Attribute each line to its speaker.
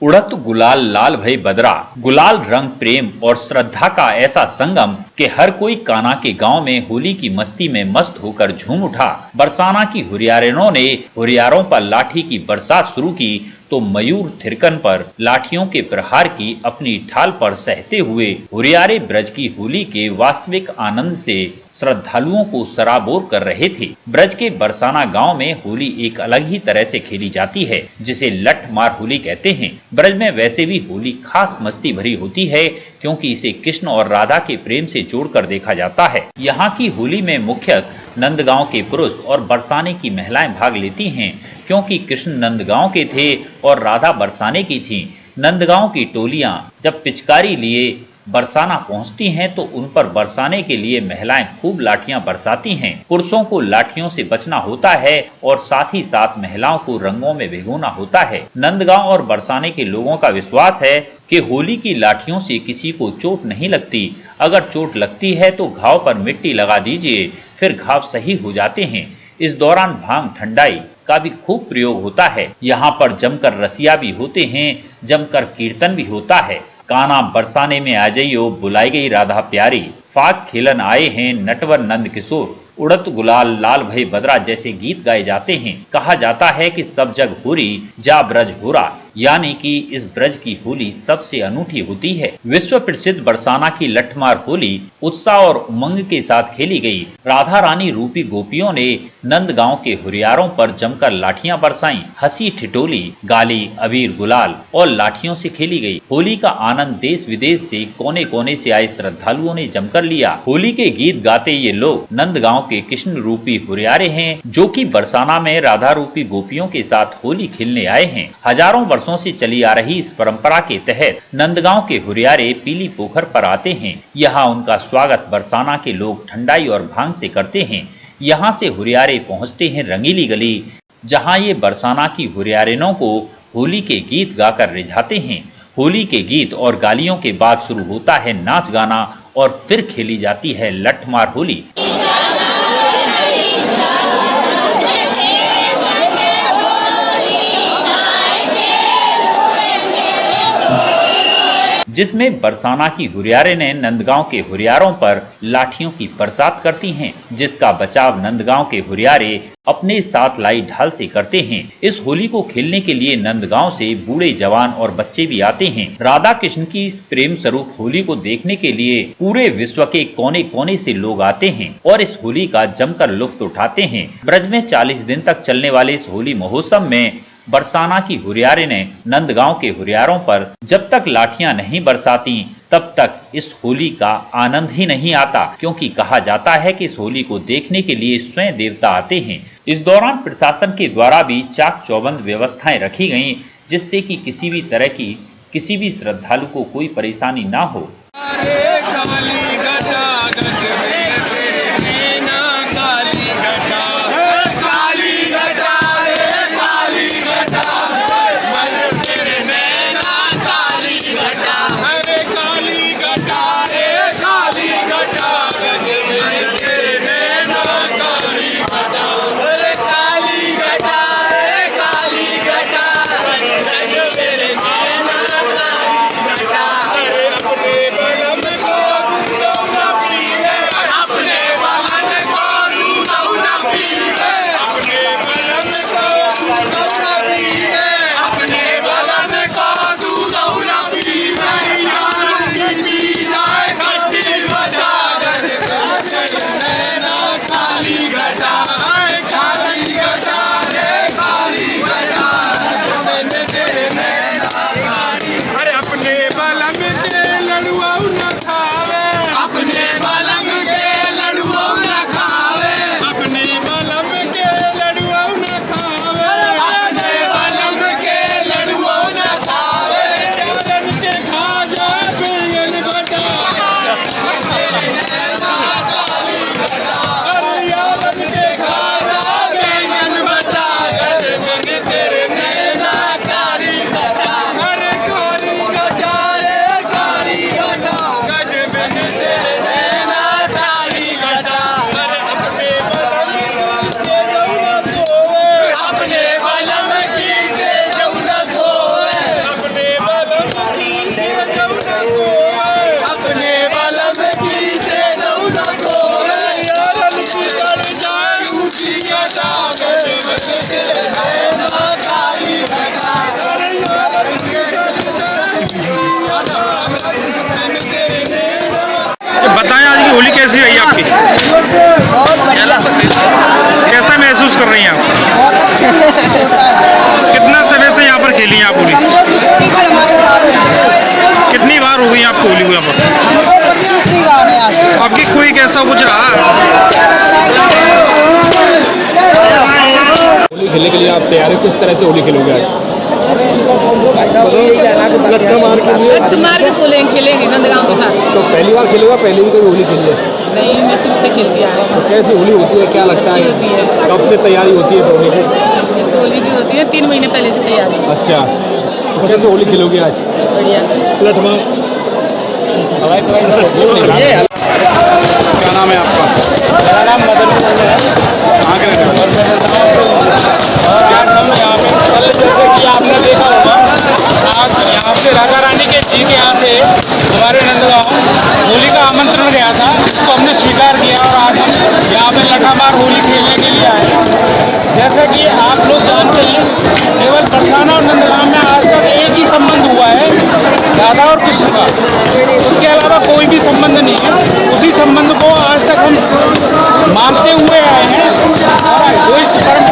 Speaker 1: उड़त गुलाल लाल भई बदरा। गुलाल रंग प्रेम और श्रद्धा का ऐसा संगम कि हर कोई कान्हा के गांव में होली की मस्ती में मस्त होकर झूम उठा। बरसाना की हुरियारिनों ने हुरियारों पर लाठी की बरसात शुरू की तो मयूर थिरकन पर लाठियों के प्रहार की अपनी ठाल पर सहते हुए हुरियारे ब्रज की होली के वास्तविक आनंद से श्रद्धालुओं को सराबोर कर रहे थे। ब्रज के बरसाना गांव में होली एक अलग ही तरह से खेली जाती है, जिसे लठ मार होली कहते हैं। ब्रज में वैसे भी होली खास मस्ती भरी होती है, क्योंकि इसे कृष्ण और राधा के प्रेम से जोड़कर देखा जाता है। यहाँ की होली में मुख्यतः नंदगांव के पुरुष और बरसाने की महिलाएं भाग लेती हैं, क्योंकि कृष्ण नंदगांव के थे और राधा बरसाने की थी। नंदगांव की टोलियां जब पिचकारी लिए बरसाना पहुंचती हैं तो उन पर बरसाने के लिए महिलाएं खूब लाठियां बरसाती हैं। पुरुषों को लाठियों से बचना होता है और साथ ही साथ महिलाओं को रंगों में भिगोना होता है। नंदगांव और बरसाने के लोगों का विश्वास है कि होली की लाठियों से किसी को चोट नहीं लगती। अगर चोट लगती है तो घाव पर मिट्टी लगा दीजिए, फिर घाव सही हो जाते हैं। इस दौरान भांग ठंडाई का भी खूब प्रयोग होता है। यहाँ पर जमकर रसिया भी होते हैं, जमकर कीर्तन भी होता है। कान्हा बरसाने में आ जाइयो, बुलाई गई राधा प्यारी, फाग खेलन आए हैं नटवर नंद किशोर, उड़त गुलाल लाल भई बदरा जैसे गीत गाए जाते हैं। कहा जाता है कि सब जग होरी जा ब्रज होरा, यानी कि इस ब्रज की होली सबसे अनूठी होती है। विश्व प्रसिद्ध बरसाना की लठमार होली उत्साह और उमंग के साथ खेली गई। राधा रानी रूपी गोपियों ने नंदगांव के हुरियारों पर जमकर लाठियां बरसाईं। हंसी ठिठोली, गाली, अबीर गुलाल और लाठियों से खेली गई। होली का आनंद देश विदेश से कोने कोने से आए श्रद्धालुओं ने जमकर लिया। होली के गीत गाते ये लोग नंदगांव के कृष्ण रूपी हुरियारे हैं, जो कि बरसाना में राधा रूपी गोपियों के साथ होली खेलने आए हैं। हजारों वर्षों से चली आ रही इस परंपरा के तहत नंदगांव के हुरियारे पीली पोखर पर आते हैं। यहाँ उनका स्वागत बरसाना के लोग ठंडाई और भांग से करते हैं। यहाँ से हुरियारे पहुंचते हैं रंगीली गली, जहाँ ये बरसाना की हुरियारिनों को होली के गीत गाकर रिझाते हैं। होली के गीत और गालियों के बाद शुरू होता है नाच गाना और फिर खेली जाती है लठमार होली। जिसमें बरसाना की हुरियारे ने नंदगांव के हुरियारों पर लाठियों की बरसात करती हैं, जिसका बचाव नंदगांव के हुरियारे अपने साथ लाई ढाल से करते हैं। इस होली को खेलने के लिए नंदगांव से बूढ़े जवान और बच्चे भी आते हैं। राधा कृष्ण की इस प्रेम स्वरूप होली को देखने के लिए पूरे विश्व के कोने कोने से लोग आते हैं और इस होली का जमकर लुत्फ उठाते हैं। ब्रज में 40 दिन तक चलने वाले इस होली महोत्सव में बरसाना की हुरियारे ने नंदगांव के हुरियारों पर जब तक लाठियां नहीं बरसाती तब तक इस होली का आनंद ही नहीं आता, क्योंकि कहा जाता है कि इस होली को देखने के लिए स्वयं देवता आते हैं। इस दौरान प्रशासन के द्वारा भी चाक चौबंद व्यवस्थाएं रखी गईं, जिससे कि किसी भी तरह की किसी भी श्रद्धालु को कोई परेशानी ना हो।
Speaker 2: कैसी रही आपकी?
Speaker 3: बहुत बढ़िया,
Speaker 2: कैसा महसूस कर रही हैं आप?
Speaker 3: बहुत अच्छा महसूस होता है।
Speaker 2: कितना समय से यहाँ पर खेली हैं आप होली?
Speaker 3: समझो किशोरी से हमारे साथ में
Speaker 2: कितनी बार हो गई आपको होली यहाँ पर?
Speaker 3: हमको 25वीं बार है आज।
Speaker 2: आपकी कोई कैसा कुछ रहा?
Speaker 3: क्या लगता है
Speaker 4: होली खेलने के लिए आप तैयार हैं? किस तरह से होली खेलोगे आज?
Speaker 5: मार के खेलेंगे नंदगांव के साथ।
Speaker 4: तो पहली बार खेलेगा, पहले भी कभी होली खेली है?
Speaker 5: नहीं, मैं सिर्फ खेलती आ रही हूँ।
Speaker 4: तो कैसी होली होती है, क्या लगता है?
Speaker 5: अच्छी होती है।
Speaker 4: कब से तैयारी होती है इस होली की?
Speaker 5: इस होली की होती है 3 महीने पहले से तैयारी।
Speaker 4: अच्छा, तो कैसे होली खेलोगे आज?
Speaker 5: बढ़िया।
Speaker 2: क्या नाम है आपका?
Speaker 4: मेरा नाम मदन है।
Speaker 2: कहाँ के रहने वाले?
Speaker 4: कल जैसे कि आपने देखा होगा, आज यहाँ से राजा रानी के जी के यहाँ से हमारे नंदगांव होली का आमंत्रण गया था, इसको हमने स्वीकार किया और आज हम यहाँ पे लठामार होली खेलने के लिए आए। जैसे कि आप लोग जानते हैं, केवल बरसाना और नंदगांव में आज तक एक ही संबंध हुआ है, राधा और कृष्ण का। उसके अलावा कोई भी संबंध नहीं है। उसी संबंध को आज तक हम मानते हुए आए हैं और वही परंपरा